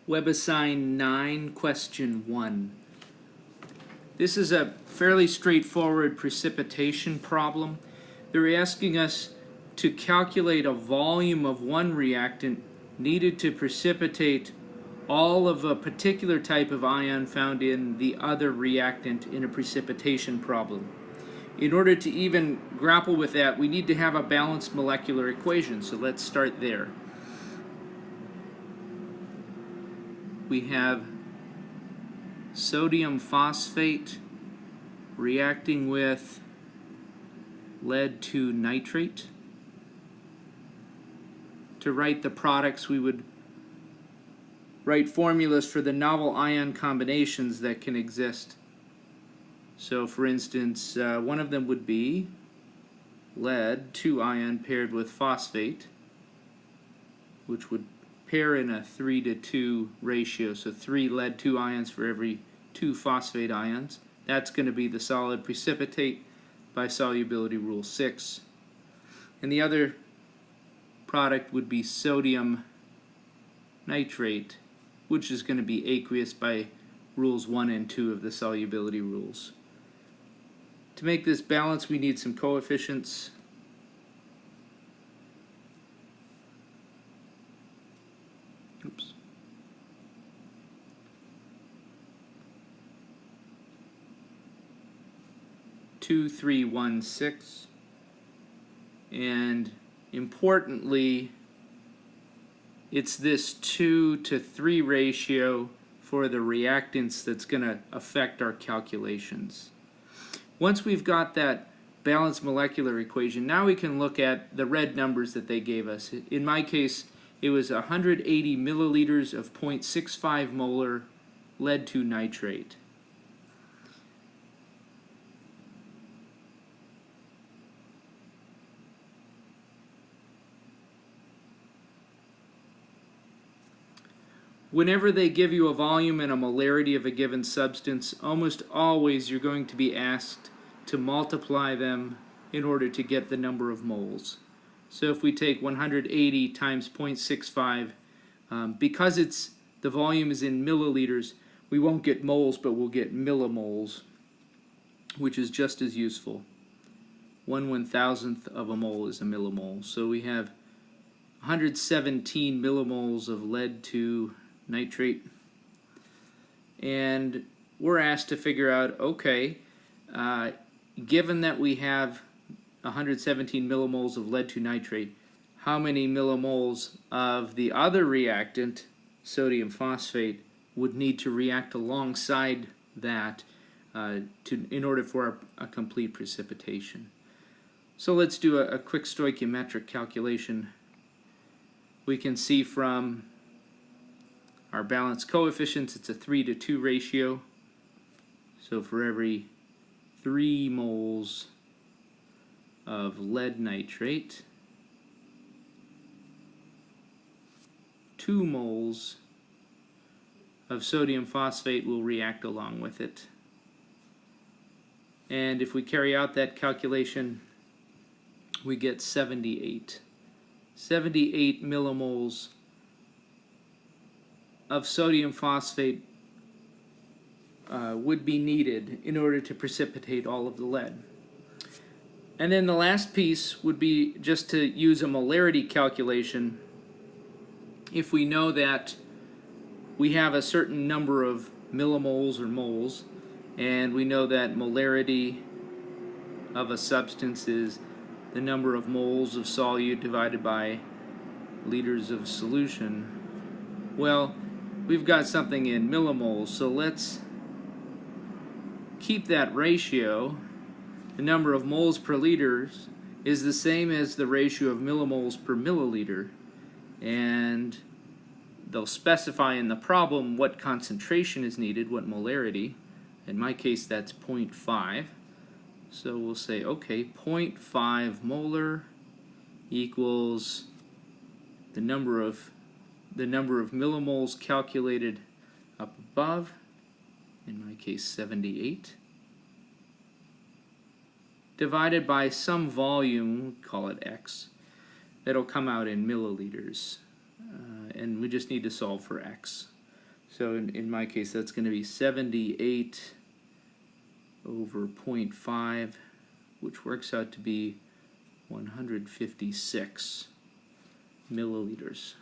Hw9 Question 1. This is a fairly straightforward precipitation problem. They're asking us to calculate a volume of one reactant needed to precipitate all of a particular type of ion found in the other reactant in a precipitation problem. In order to even grapple with that, we need to have a balanced molecular equation, so let's start there. We have sodium phosphate reacting with lead-2 nitrate. To write the products, we would write formulas for the novel ion combinations that can exist. So for instance, one of them would be lead 2 ion paired with phosphate, which would pair in a 3:2 ratio, so 3 lead 2 ions for every 2 phosphate ions. That's going to be the solid precipitate by solubility rule 6. And the other product would be sodium nitrate, which is going to be aqueous by rules 1 and 2 of the solubility rules. To make this balance, we need some coefficients. Oops. Two, 3, 1, 6. And importantly, it's this 2:3 ratio for the reactants that's going to affect our calculations. Once we've got that balanced molecular equation, now we can look at the red numbers that they gave us. In my case, it was 180 milliliters of 0.65 molar lead-2 nitrate. Whenever they give you a volume and a molarity of a given substance, almost always you're going to be asked to multiply them in order to get the number of moles. So if we take 180 times 0.65, because the volume is in milliliters, we won't get moles, but we'll get millimoles, which is just as useful. 1/1000th of a mole is a millimole. So we have 117 millimoles of lead-2 nitrate, and we're asked to figure out, okay, given that we have 117 millimoles of lead-2 nitrate, how many millimoles of the other reactant, sodium phosphate, would need to react alongside that in order for a complete precipitation. So let's do a quick stoichiometric calculation. We can see from our balanced coefficients, it's a 3:2 ratio. So for every 3 moles of lead nitrate, 2 moles of sodium phosphate will react along with it. And if we carry out that calculation, we get 78 millimoles of sodium phosphate would be needed in order to precipitate all of the lead. And then the last piece would be just to use a molarity calculation. If we know that we have a certain number of millimoles or moles, and we know that molarity of a substance is the number of moles of solute divided by liters of solution, well, we've got something in millimoles, so let's keep that ratio. The number of moles per liter is the same as the ratio of millimoles per milliliter, and they'll specify in the problem what concentration is needed, what molarity. In my case, that's 0.5. So we'll say, okay, 0.5 molar equals the number of millimoles calculated up above, in my case 78, divided by some volume, we'll call it X, that'll come out in milliliters. And we just need to solve for X. So in my case, that's going to be 78 over 0.5, which works out to be 156 milliliters.